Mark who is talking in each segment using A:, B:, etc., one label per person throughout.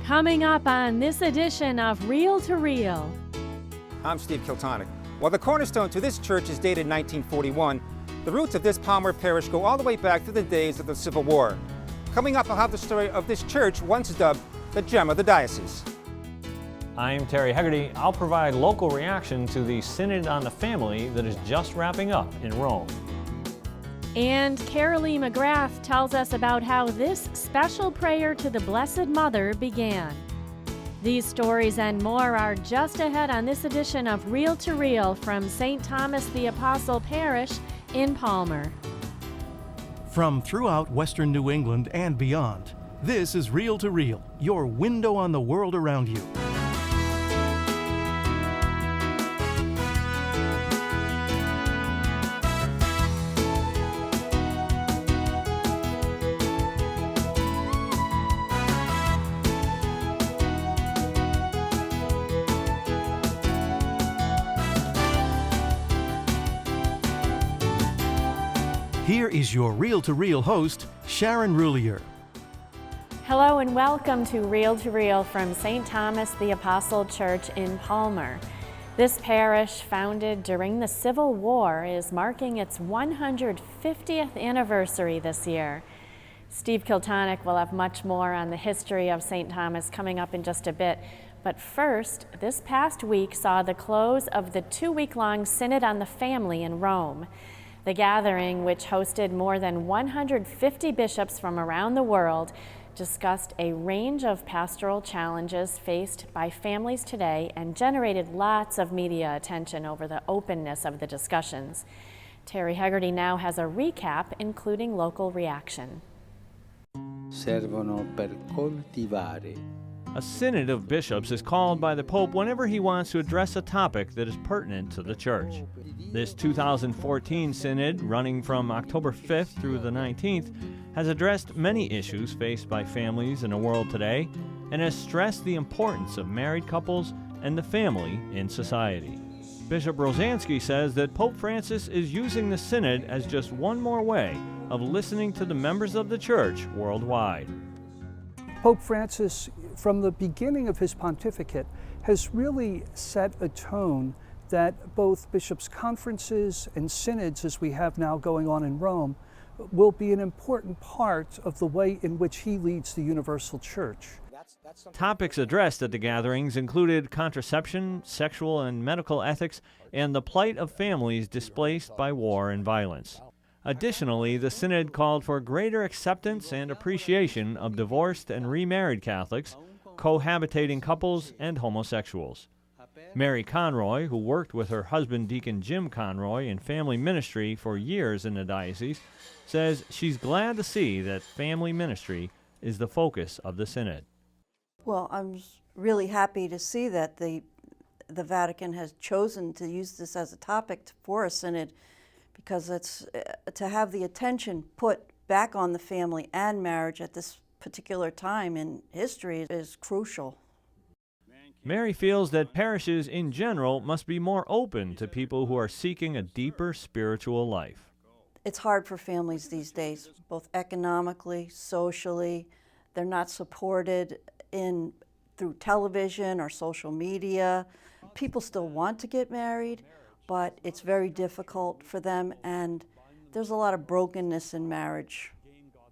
A: Coming up on this edition of Reel to Reel.
B: I'm Steve Kiltonick. While the cornerstone to this church is dated 1941, the roots of this Palmer parish go all the way back to the days of the Civil War. Coming up, I'll have the story of this church once dubbed the gem of the diocese.
C: I'm Terry Hegarty. I'll provide local reaction to the Synod on the Family that is just wrapping up in Rome.
A: And Carolee McGrath tells us about how this special prayer to the Blessed Mother began. These stories and more are just ahead on this edition of Reel to Reel from St. Thomas the Apostle Parish in Palmer.
D: From throughout Western New England and beyond, this is Reel to Reel, your window on the world around you. Here is your Reel to Reel host, Sharon Roulier.
A: Hello and welcome to Reel from St. Thomas the Apostle Church in Palmer. This parish, founded during the Civil War, is marking its 150th anniversary this year. Steve Kiltonick will have much more on the history of St. Thomas coming up in just a bit. But first, this past week saw the close of the 2-week-long Synod on the Family in Rome. The gathering, which hosted more than 150 bishops from around the world, discussed a range of pastoral challenges faced by families today and generated lots of media attention over the openness of the discussions. Terry Hegarty now has a recap, including local reaction.
E: Servono per coltivare.
C: A synod of bishops is called by the Pope whenever he wants to address a topic that is pertinent to the Church. This 2014 synod, running from October 5th through the 19th, has addressed many issues faced by families in the world today and has stressed the importance of married couples and the family in society. Bishop Rosansky says that Pope Francis is using the synod as just one more way of listening to the members of the Church worldwide.
F: Pope Francis, from the beginning of his pontificate, has really set a tone that both bishops' conferences and synods, as we have now going on in Rome, will be an important part of the way in which he leads the universal church.
C: Topics addressed at the gatherings included contraception, sexual and medical ethics, and the plight of families displaced by war and violence. Additionally, the synod called for greater acceptance and appreciation of divorced and remarried Catholics, cohabitating couples, and homosexuals. Mary Conroy, who worked with her husband Deacon Jim Conroy in family ministry for years in the diocese, says she's glad to see that family ministry is the focus of the synod.
G: Well, I'm really happy to see that the Vatican has chosen to use this as a topic for a synod, because it's to have the attention put back on the family and marriage at this particular time in history is crucial.
C: Mary feels that parishes in general must be more open to people who are seeking a deeper spiritual life.
G: It's hard for families these days, both economically, socially. They're not supported through television or social media. People still want to get married, but it's very difficult for them, and there's a lot of brokenness in marriage.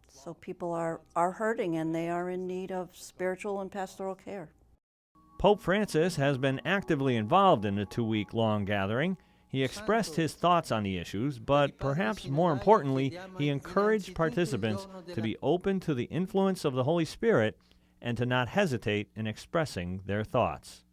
G: So people are hurting, and they are in need of spiritual and pastoral care.
C: Pope Francis has been actively involved in the 2-week-long gathering. He expressed his thoughts on the issues, but perhaps more importantly, he encouraged participants to be open to the influence of the Holy Spirit and to not hesitate in expressing their thoughts.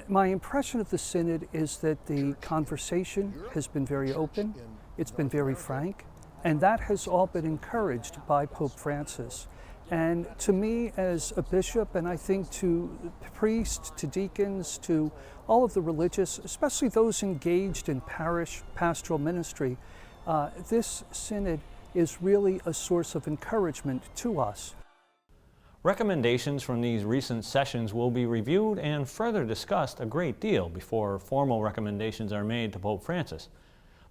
F: My impression of the synod is that the conversation has been very open, it's been very frank, and that has all been encouraged by Pope Francis. And to me as a bishop, and I think to priests, to deacons, to all of the religious, especially those engaged in parish pastoral ministry, this synod is really a source of encouragement to us.
C: Recommendations from these recent sessions will be reviewed and further discussed a great deal before formal recommendations are made to Pope Francis.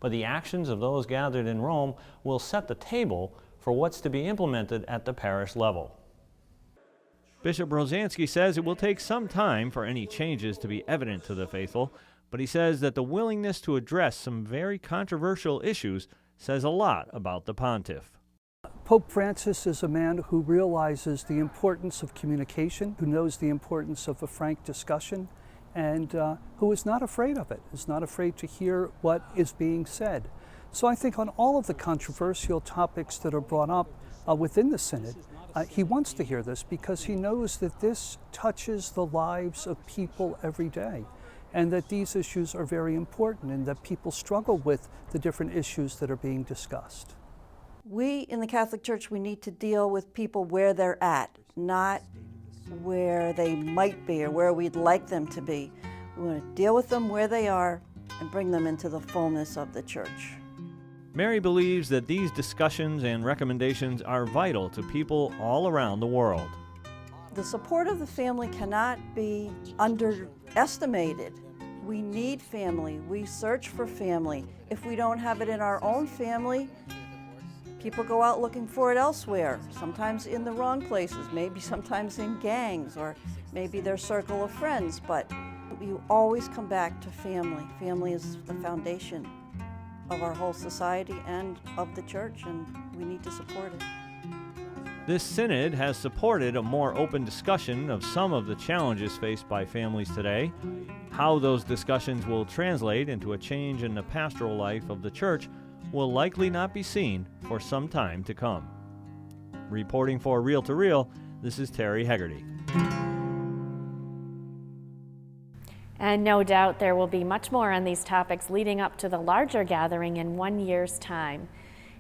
C: But the actions of those gathered in Rome will set the table for what's to be implemented at the parish level. Bishop Rosansky says it will take some time for any changes to be evident to the faithful, but he says that the willingness to address some very controversial issues says a lot about the pontiff.
F: Pope Francis is a man who realizes the importance of communication, who knows the importance of a frank discussion, and who is not afraid of it, is not afraid to hear what is being said. So I think on all of the controversial topics that are brought up within the Synod, he wants to hear this because he knows that this touches the lives of people every day, and that these issues are very important, and that people struggle with the different issues that are being discussed.
G: We in the Catholic Church, we need to deal with people where they're at, not where they might be or where we'd like them to be. We want to deal with them where they are and bring them into the fullness of the Church.
C: Mary believes that these discussions and recommendations are vital to people all around the world.
G: The support of the family cannot be underestimated. We need family. We search for family. If we don't have it in our own family, people go out looking for it elsewhere, sometimes in the wrong places, maybe sometimes in gangs or maybe their circle of friends, but you always come back to family. Family is the foundation of our whole society and of the Church, and we need to support it.
C: This synod has supported a more open discussion of some of the challenges faced by families today. How those discussions will translate into a change in the pastoral life of the Church will likely not be seen for some time to come. Reporting for Reel to Reel, this is Terry Hegarty.
A: And no doubt there will be much more on these topics leading up to the larger gathering in 1 year's time.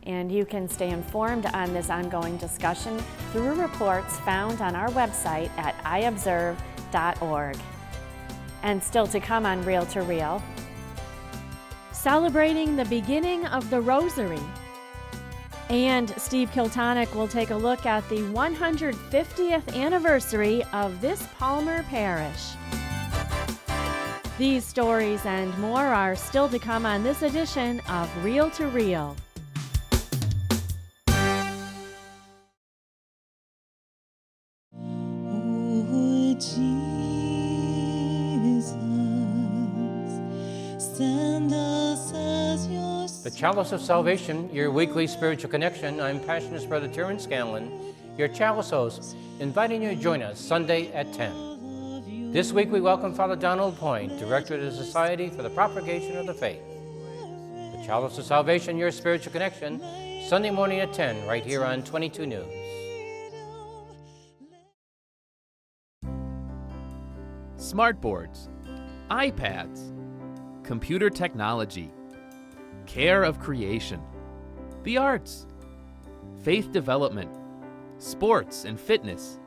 A: And you can stay informed on this ongoing discussion through reports found on our website at iobserve.org. And still to come on Reel to Reel, celebrating the beginning of the Rosary. And Steve Kiltonick will take a look at the 150th anniversary of this Palmer parish. These stories and more are still to come on this edition of Reel to Reel.
H: The Chalice of Salvation, your weekly spiritual connection. I'm Passionist Brother Terrence Scanlon, your Chalice host, inviting you to join us Sunday at 10. This week we welcome Father Donald Point, Director of the Society for the Propagation of the Faith. The Chalice of Salvation, your spiritual connection, Sunday morning at 10, right here on 22 News.
I: Smartboards, iPads, computer technology, care of creation, the arts, faith development, sports and fitness,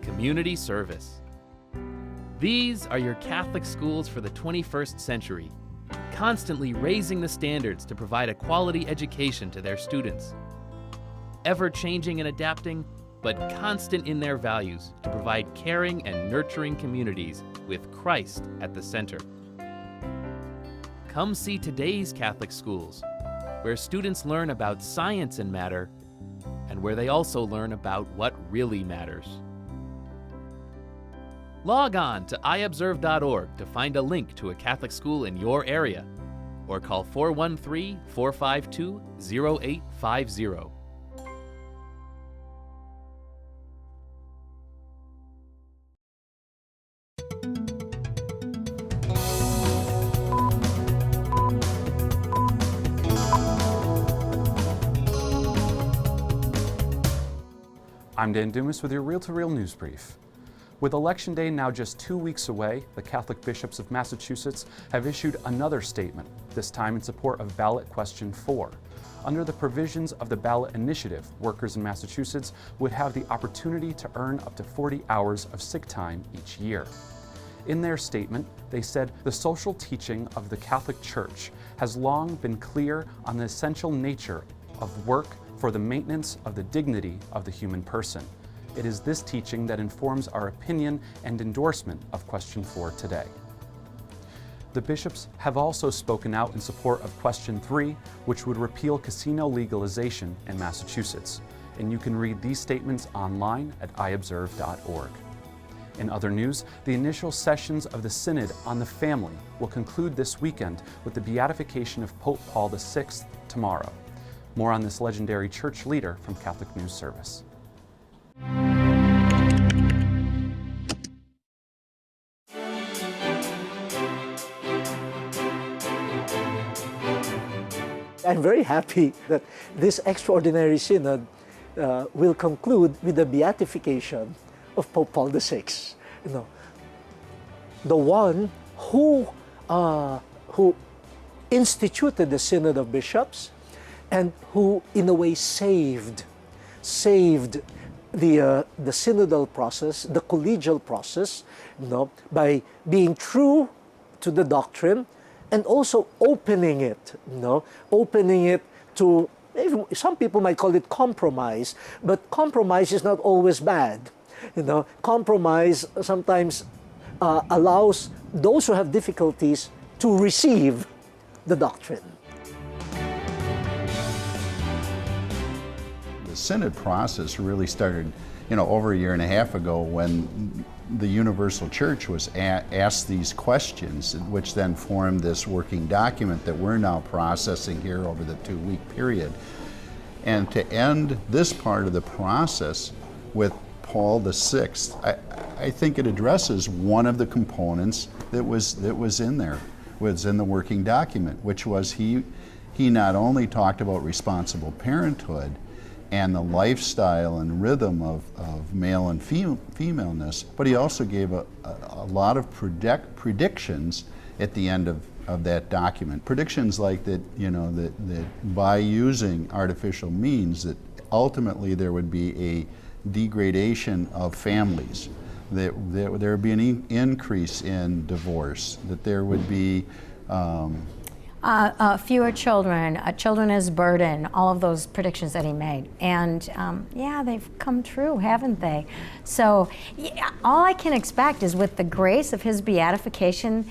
I: community service. These are your Catholic schools for the 21st century, constantly raising the standards to provide a quality education to their students. Ever changing and adapting, but constant in their values to provide caring and nurturing communities with Christ at the center. Come see today's Catholic schools, where students learn about science and matter, and where they also learn about what really matters. Log on to iobserve.org to find a link to a Catholic school in your area, or call 413-452-0850.
J: I'm Dan Dumas with your Reel to Reel News Brief. With Election Day now just 2 weeks away, the Catholic bishops of Massachusetts have issued another statement, this time in support of ballot question 4. Under the provisions of the ballot initiative, workers in Massachusetts would have the opportunity to earn up to 40 hours of sick time each year. In their statement, they said the social teaching of the Catholic Church has long been clear on the essential nature of work for the maintenance of the dignity of the human person. It is this teaching that informs our opinion and endorsement of question 4 today. The bishops have also spoken out in support of question 3, which would repeal casino legalization in Massachusetts. And you can read these statements online at iobserve.org. In other news, the initial sessions of the Synod on the Family will conclude this weekend with the beatification of Pope Paul VI tomorrow. More on this legendary church leader from Catholic News Service.
K: I'm very happy that this extraordinary synod will conclude with the beatification of Pope Paul VI. You know, the one who instituted the Synod of Bishops and who, in a way, saved the synodal process, the collegial process, you know, by being true to the doctrine and also opening it, you know, opening it to, some people might call it compromise, but compromise is not always bad. You know, compromise sometimes allows those who have difficulties to receive the doctrine.
L: The synod process really started, over a year and a half ago when the Universal Church was asked these questions, which then formed this working document that we're now processing here over the 2-week period. And to end this part of the process with Paul VI, I think it addresses one of the components that was in there, was in the working document, which was he not only talked about responsible parenthood and the lifestyle and rhythm of male and femaleness, but he also gave a lot of predictions at the end of that document. Predictions like that, that by using artificial means, that ultimately there would be a degradation of families, that there would be an increase in divorce, that there would be
M: fewer children, children as burden, all of those predictions that he made. And yeah, they've come true, haven't they? So yeah, all I can expect is with the grace of his beatification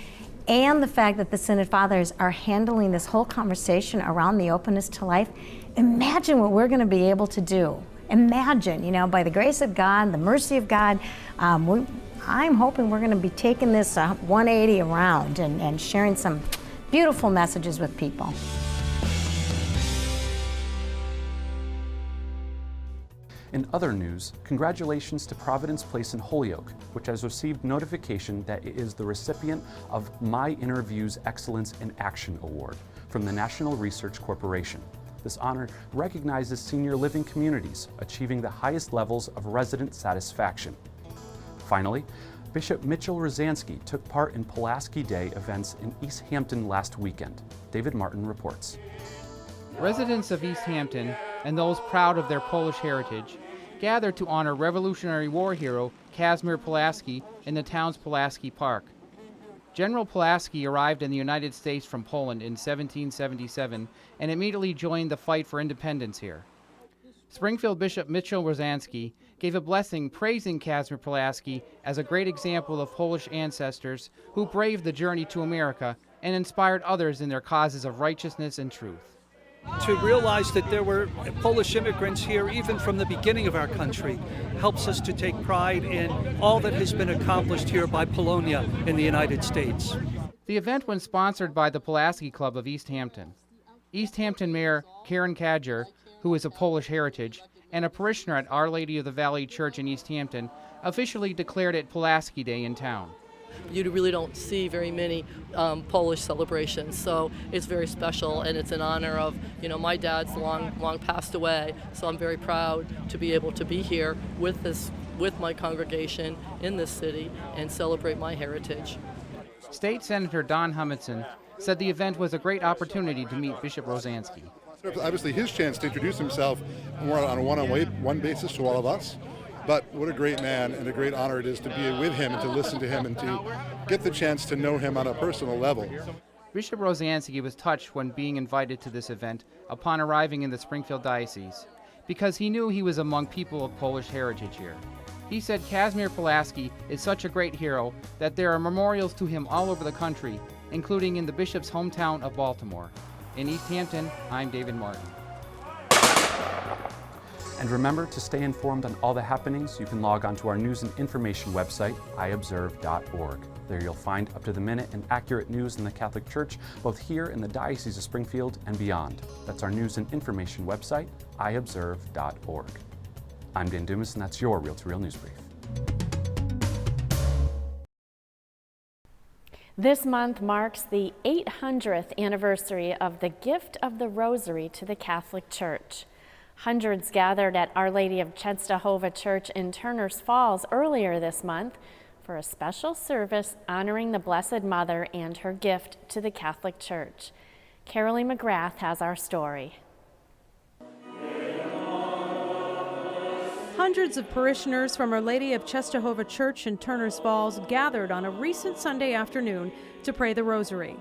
M: and the fact that the Synod Fathers are handling this whole conversation around the openness to life, imagine what we're going to be able to do. Imagine, by the grace of God, the mercy of God, I'm hoping we're going to be taking this 180 around and sharing some beautiful messages with people.
J: In other news, congratulations to Providence Place in Holyoke, which has received notification that it is the recipient of My Interview's Excellence in Action Award from the National Research Corporation. This honor recognizes senior living communities achieving the highest levels of resident satisfaction. Finally, Bishop Mitchell Rosansky took part in Pulaski Day events in East Hampton last weekend. David Martin reports.
N: Residents of East Hampton and those proud of their Polish heritage gathered to honor Revolutionary War hero Kazimierz Pulaski in the town's Pulaski Park. General Pulaski arrived in the United States from Poland in 1777 and immediately joined the fight for independence here. Springfield Bishop Mitchell Rosansky gave a blessing praising Kazimierz Pulaski as a great example of Polish ancestors who braved the journey to America and inspired others in their causes of righteousness and truth.
F: To realize that there were Polish immigrants here even from the beginning of our country helps us to take pride in all that has been accomplished here by Polonia in the United States.
N: The event was sponsored by the Pulaski Club of East Hampton. East Hampton Mayor Karen Kadger, who is of Polish heritage, and a parishioner at Our Lady of the Valley Church in East Hampton, officially declared it Pulaski Day in town.
O: You really don't see very many Polish celebrations, so it's very special, and it's in honor of, my dad's long passed away, so I'm very proud to be able to be here with my congregation in this city and celebrate my heritage.
N: State Senator Don Hummidson said the event was a great opportunity to meet Bishop Rosansky.
P: Obviously his chance to introduce himself more on a one-on-one basis to all of us. But what a great man and a great honor it is to be with him and to listen to him and to get the chance to know him on a personal level.
N: Bishop Rosansky was touched when being invited to this event upon arriving in the Springfield Diocese, because he knew he was among people of Polish heritage here. He said Kazimierz Pulaski is such a great hero that there are memorials to him all over the country, including in the bishop's hometown of Baltimore. In East Hampton, I'm David Martin.
J: And remember to stay informed on all the happenings. You can log on to our news and information website, iobserve.org. There you'll find up-to-the-minute and accurate news in the Catholic Church, both here in the Diocese of Springfield and beyond. That's our news and information website, iobserve.org. I'm Dan Dumas, and that's your Real to Real News Brief.
A: This month marks the 800th anniversary of the gift of the Rosary to the Catholic Church. Hundreds gathered at Our Lady of Chenstohova Church in Turners Falls earlier this month for a special service honoring the Blessed Mother and her gift to the Catholic Church. Carolee McGrath has our story.
Q: Hundreds of parishioners from Our Lady of Chenstohova Church in Turners Falls gathered on a recent Sunday afternoon to pray the Rosary.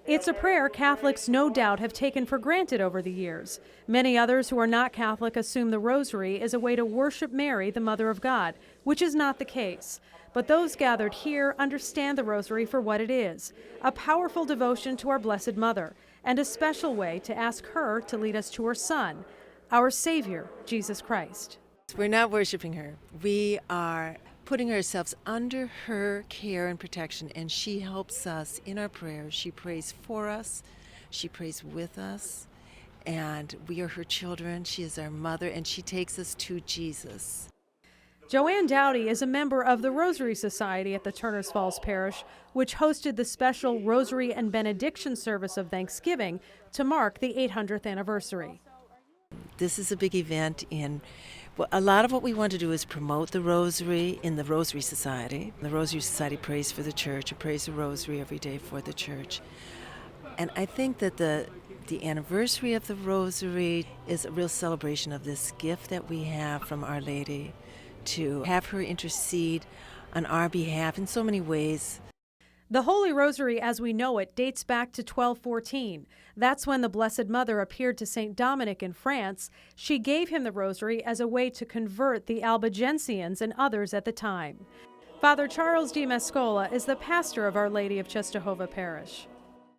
Q: It's a prayer Catholics no doubt have taken for granted over the years. Many others who are not Catholic assume the Rosary is a way to worship Mary, the Mother of God, which is not the case. But those gathered here understand the Rosary for what it is, a powerful devotion to our Blessed Mother, and a special way to ask her to lead us to her Son, our Savior, Jesus Christ.
R: We're not worshiping her. We are putting ourselves under her care and protection, and she helps us in our prayers. She prays for us, she prays with us, and we are her children. She is our mother, and she takes us to Jesus.
Q: Joanne Dowdy is a member of the Rosary Society at the Turners Falls Parish, which hosted the special Rosary and Benediction service of Thanksgiving to mark the 800th anniversary.
R: This is a big event, and a lot of what we want to do is promote the Rosary in the Rosary Society. The Rosary Society prays for the Church and prays the Rosary every day for the Church. And I think that the anniversary of the Rosary is a real celebration of this gift that we have from Our Lady, to have her intercede on our behalf in so many ways.
Q: The Holy Rosary as we know it dates back to 1214. That's when the Blessed Mother appeared to St. Dominic in France. She gave him the Rosary as a way to convert the Albigensians and others at the time. Father Charles Di Mescola is the pastor of Our Lady of Chenstohova Parish.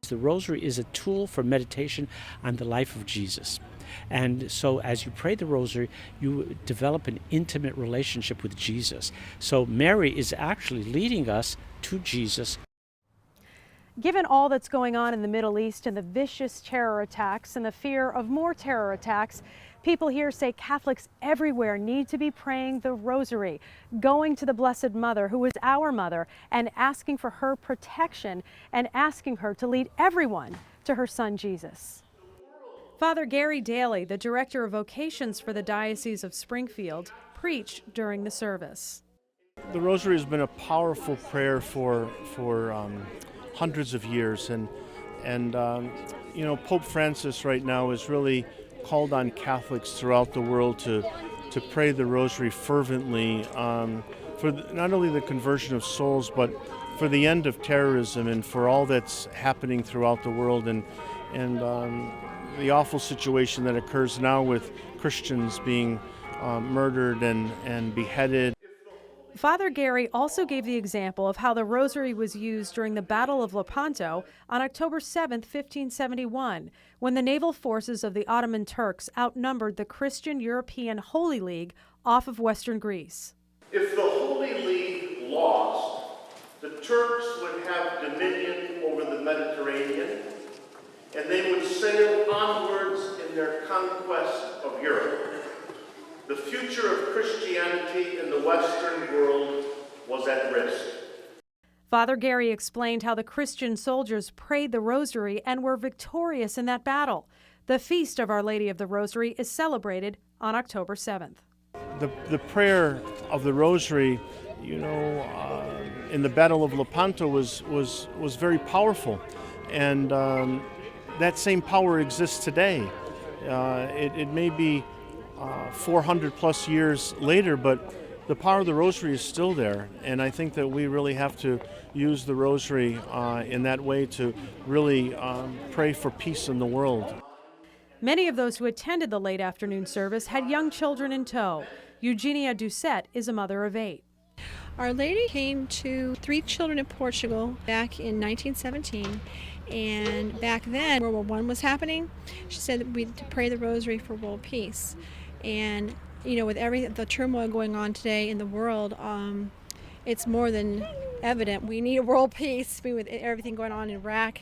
S: The Rosary is a tool for meditation on the life of Jesus. And so as you pray the Rosary, you develop an intimate relationship with Jesus. So Mary is actually leading us to Jesus.
Q: Given all that's going on in the Middle East and the vicious terror attacks and the fear of more terror attacks, people here say Catholics everywhere need to be praying the Rosary, going to the Blessed Mother, who is our mother, and asking for her protection and asking her to lead everyone to her Son Jesus. Father Gary Daly, the Director of Vocations for the Diocese of Springfield, preached during the service.
T: The Rosary has been a powerful prayer for hundreds of years, and Pope Francis right now is really called on Catholics throughout the world to pray the Rosary fervently for not only the conversion of souls, but for the end of terrorism and for all that's happening throughout the world, and the awful situation that occurs now with Christians being murdered and beheaded.
Q: Father Gary also gave the example of how the Rosary was used during the Battle of Lepanto on October 7, 1571, when the naval forces of the Ottoman Turks outnumbered the Christian European Holy League off of western Greece.
U: If the Holy League lost, the Turks would have dominion over the Mediterranean, and they would sail onwards in their conquest of Europe. The future of Christianity in the Western world was at risk.
Q: Father Gary explained how the Christian soldiers prayed the Rosary and were victorious in that battle. The feast of Our Lady of the Rosary is celebrated on October 7th.
T: The prayer of the Rosary, in the Battle of Lepanto was very powerful, and that same power exists today. It may be 400 plus years later, but the power of the Rosary is still there, and I think that we really have to use the Rosary in that way to really pray for peace in the world.
Q: Many of those who attended the late afternoon service had young children in tow. Eugenia Doucette is a mother of 8.
V: Our Lady came to 3 children in Portugal back in 1917,
B: And back then, World War I was happening, she said that we to pray the rosary for world peace. And with the turmoil going on today in the world, it's more than evident we need world peace. With everything going on in Iraq,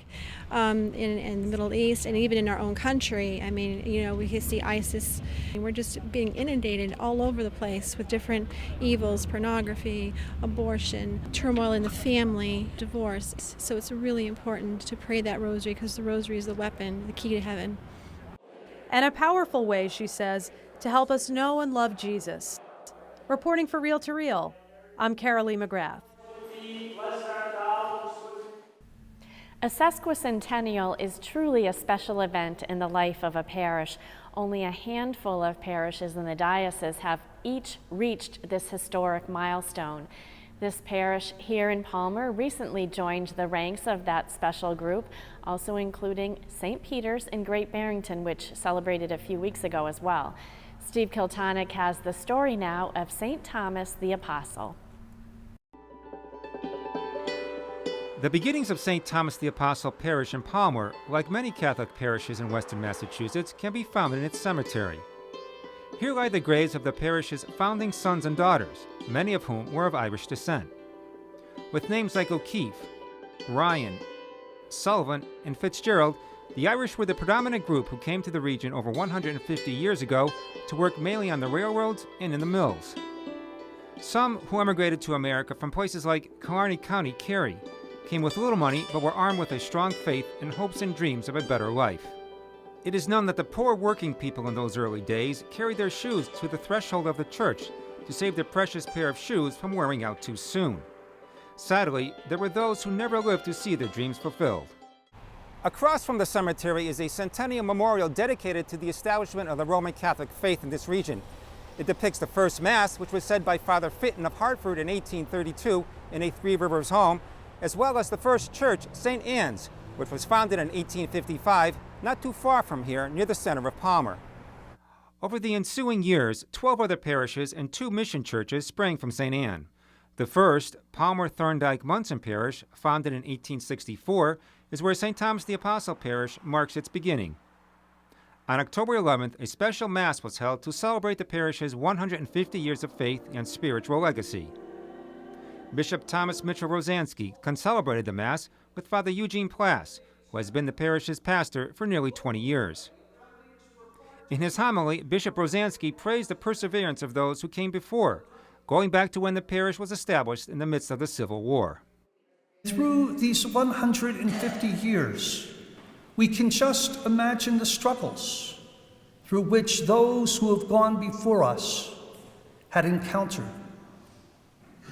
B: in the Middle East, and even in our own country. I mean, we can see ISIS. We're just being inundated all over the place with different evils: pornography, abortion, turmoil in the family, divorce. So it's really important to pray that rosary, because the rosary is the weapon, the key to heaven.
Q: And a powerful way, she says, to help us know and love Jesus. Reporting for Reel to Reel, I'm Carolee McGrath.
A: A sesquicentennial is truly a special event in the life of a parish. Only a handful of parishes in the diocese have each reached this historic milestone. This parish here in Palmer recently joined the ranks of that special group, also including St. Peter's in Great Barrington, which celebrated a few weeks ago as well. Steve Kiltonick has the story now of St. Thomas the Apostle.
V: The beginnings of St. Thomas the Apostle Parish in Palmer, like many Catholic parishes in western Massachusetts, can be found in its cemetery. Here lie the graves of the parish's founding sons and daughters, many of whom were of Irish descent. With names like O'Keefe, Ryan, Sullivan, and Fitzgerald, the Irish were the predominant group who came to the region over 150 years ago to work mainly on the railroads and in the mills. Some who emigrated to America from places like Killarney County, Kerry, came with little money but were armed with a strong faith and hopes and dreams of a better life. It is known that the poor working people in those early days carried their shoes to the threshold of the church to save their precious pair of shoes from wearing out too soon. Sadly, there were those who never lived to see their dreams fulfilled. Across from the cemetery is a centennial memorial dedicated to the establishment of the Roman Catholic faith in this region. It depicts the first Mass, which was said by Father Fitton of Hartford in 1832 in a Three Rivers home, as well as the first church, St. Anne's, which was founded in 1855, not too far from here, near the center of Palmer. Over the ensuing years, 12 other parishes and 2 mission churches sprang from St. Anne. The first, Palmer Thorndike Munson Parish, founded in 1864, is where St. Thomas the Apostle Parish marks its beginning. On October 11th, a special Mass was held to celebrate the parish's 150 years of faith and spiritual legacy. Bishop Thomas Mitchell Rosansky concelebrated the Mass with Father Eugene Plass, who has been the parish's pastor for nearly 20 years. In his homily, Bishop Rosansky praised the perseverance of those who came before, going back to when the parish was established in the midst of the Civil War.
F: Through these 150 years, we can just imagine the struggles through which those who have gone before us had encountered.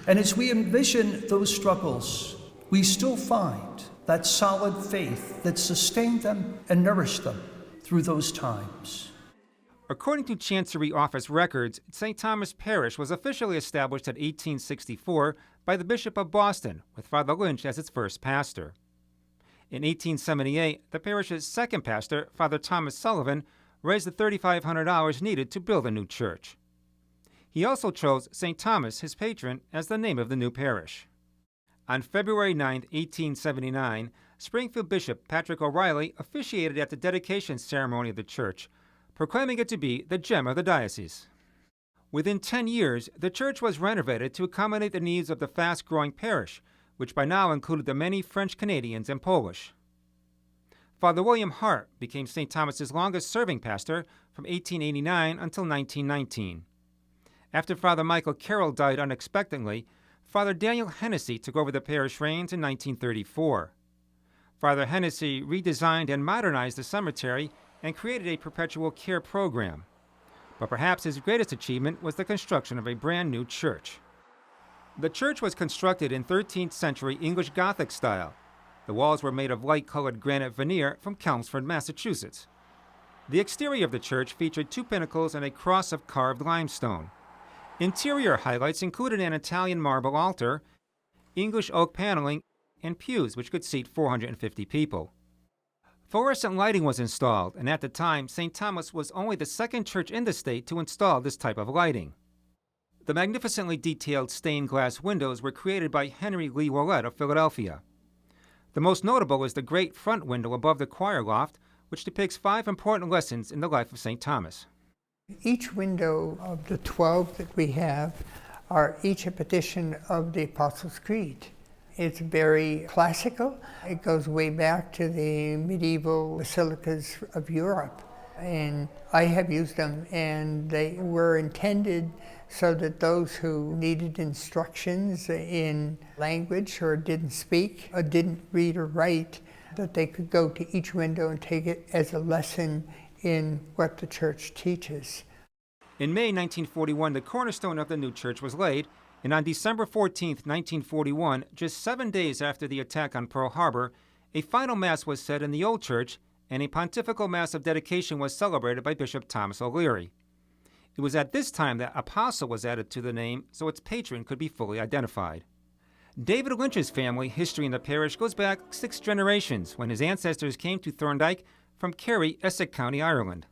F: And as we envision those struggles, we still find that solid faith that sustained them and nourished them through those times.
V: According to Chancery Office records, St. Thomas Parish was officially established in 1864 by the Bishop of Boston, with Father Lynch as its first pastor. In 1878, the parish's second pastor, Father Thomas Sullivan, raised the $3,500 needed to build a new church. He also chose St. Thomas, his patron, as the name of the new parish. On February 9, 1879, Springfield Bishop Patrick O'Reilly officiated at the dedication ceremony of the church, proclaiming it to be the gem of the diocese. Within 10 years, the church was renovated to accommodate the needs of the fast-growing parish, which by now included the many French Canadians and Polish. Father William Hart became St. Thomas's longest-serving pastor from 1889 until 1919. After Father Michael Carroll died unexpectedly, Father Daniel Hennessy took over the parish reins in 1934. Father Hennessy redesigned and modernized the cemetery and created a perpetual care program. But perhaps his greatest achievement was the construction of a brand new church. The church was constructed in 13th century English Gothic style. The walls were made of light-colored granite veneer from Chelmsford, Massachusetts. The exterior of the church featured 2 pinnacles and a cross of carved limestone. Interior highlights included an Italian marble altar, English oak paneling, and pews which could seat 450 people. Fluorescent lighting was installed, and at the time, St. Thomas was only the second church in the state to install this type of lighting. The magnificently detailed stained glass windows were created by Henry Lee Willett of Philadelphia. The most notable is the great front window above the choir loft, which depicts 5 important lessons in the life of St. Thomas.
D: Each window of the 12 that we have are each a petition of the Apostles' Creed. It's very classical. It goes way back to the medieval basilicas of Europe. And I have used them, and they were intended so that those who needed instructions in language or didn't speak or didn't read or write, that they could go to each window and take it as a lesson in what the church teaches.
V: In May 1941, the cornerstone of the new church was laid, and on December 14, 1941, just 7 days after the attack on Pearl Harbor, a final Mass was said in the old church, and a pontifical Mass of dedication was celebrated by Bishop Thomas O'Leary. It was at this time that Apostle was added to the name so its patron could be fully identified. David Lynch's family history in the parish goes back 6 generations when his ancestors came to Thorndike from Kerry, Essex County, Ireland.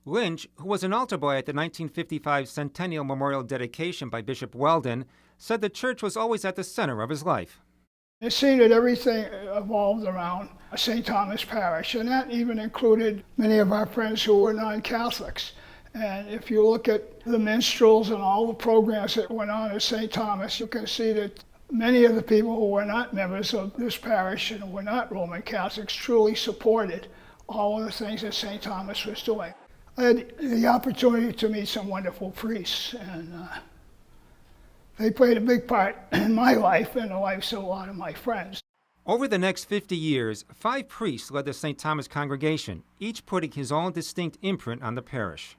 V: Lynch, who was an altar boy at the 1955 Centennial Memorial dedication by Bishop Weldon, said the church was always at the center of his life.
E: It seemed that everything evolved around St. Thomas Parish, and that even included many of our friends who were non-Catholics. And if you look at the minstrels and all the programs that went on at St. Thomas, you can see that many of the people who were not members of this parish and were not Roman Catholics truly supported all of the things that St. Thomas was doing. I had the opportunity to meet some wonderful priests, and they played a big part in my life and the lives of a lot of my friends.
V: Over the next 50 years, 5 priests led the St. Thomas congregation, each putting his own distinct imprint on the parish.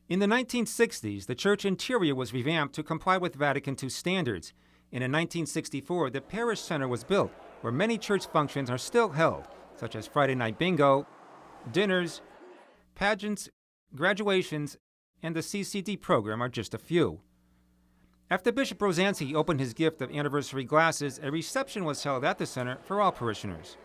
V: In the 1960s, the church interior was revamped to comply with Vatican II standards, and in 1964, the parish center was built, where many church functions are still held, such as Friday night bingo, dinners, pageants, graduations, and the CCD program are just a few. After Bishop Rosansky opened his gift of anniversary glasses, a reception was held at the center for all parishioners.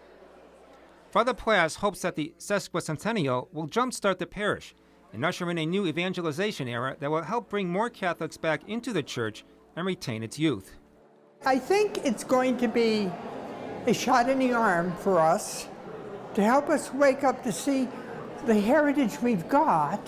V: Father Plass hopes that the sesquicentennial will jumpstart the parish and usher in a new evangelization era that will help bring more Catholics back into the church and retain its youth.
D: I think it's going to be a shot in the arm for us to help us wake up to see the heritage we've got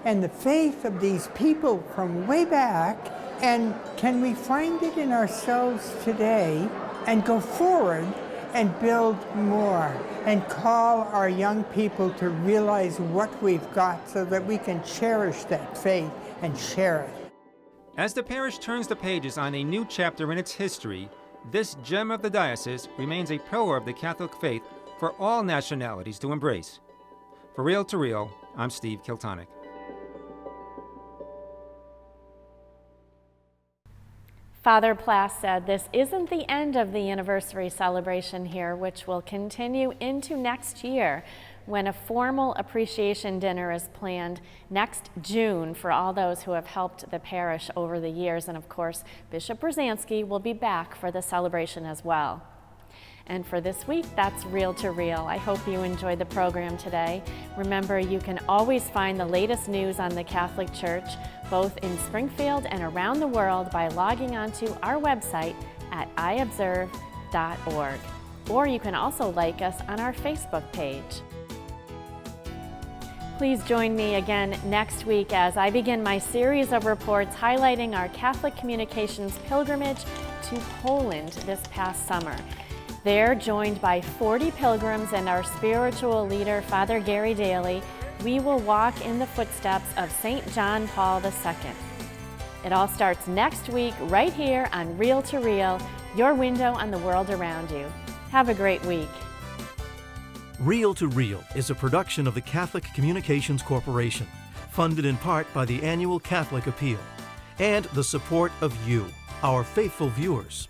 D: and the faith of these people from way back, and can we find it in ourselves today and go forward and build more and call our young people to realize what we've got so that we can cherish that faith and share it.
V: As the parish turns the pages on a new chapter in its history, this gem of the diocese remains a pillar of the Catholic faith for all nationalities to embrace. For Real to Real, I'm Steve Kiltonick.
A: Father Plass said this isn't the end of the anniversary celebration here, which will continue into next year when a formal appreciation dinner is planned next June for all those who have helped the parish over the years. And of course, Bishop Rosansky will be back for the celebration as well. And for this week, that's Real to Real. I hope you enjoyed the program today. Remember, you can always find the latest news on the Catholic Church, both in Springfield and around the world, by logging onto our website at iobserve.org. Or you can also like us on our Facebook page. Please join me again next week as I begin my series of reports highlighting our Catholic Communications pilgrimage to Poland this past summer. There, joined by 40 pilgrims and our spiritual leader, Father Gary Daly, we will walk in the footsteps of St. John Paul II. It all starts next week right here on Real to Real, your window on the world around you. Have a great week.
W: Real to Real is a production of the Catholic Communications Corporation, funded in part by the annual Catholic Appeal, and the support of you, our faithful viewers.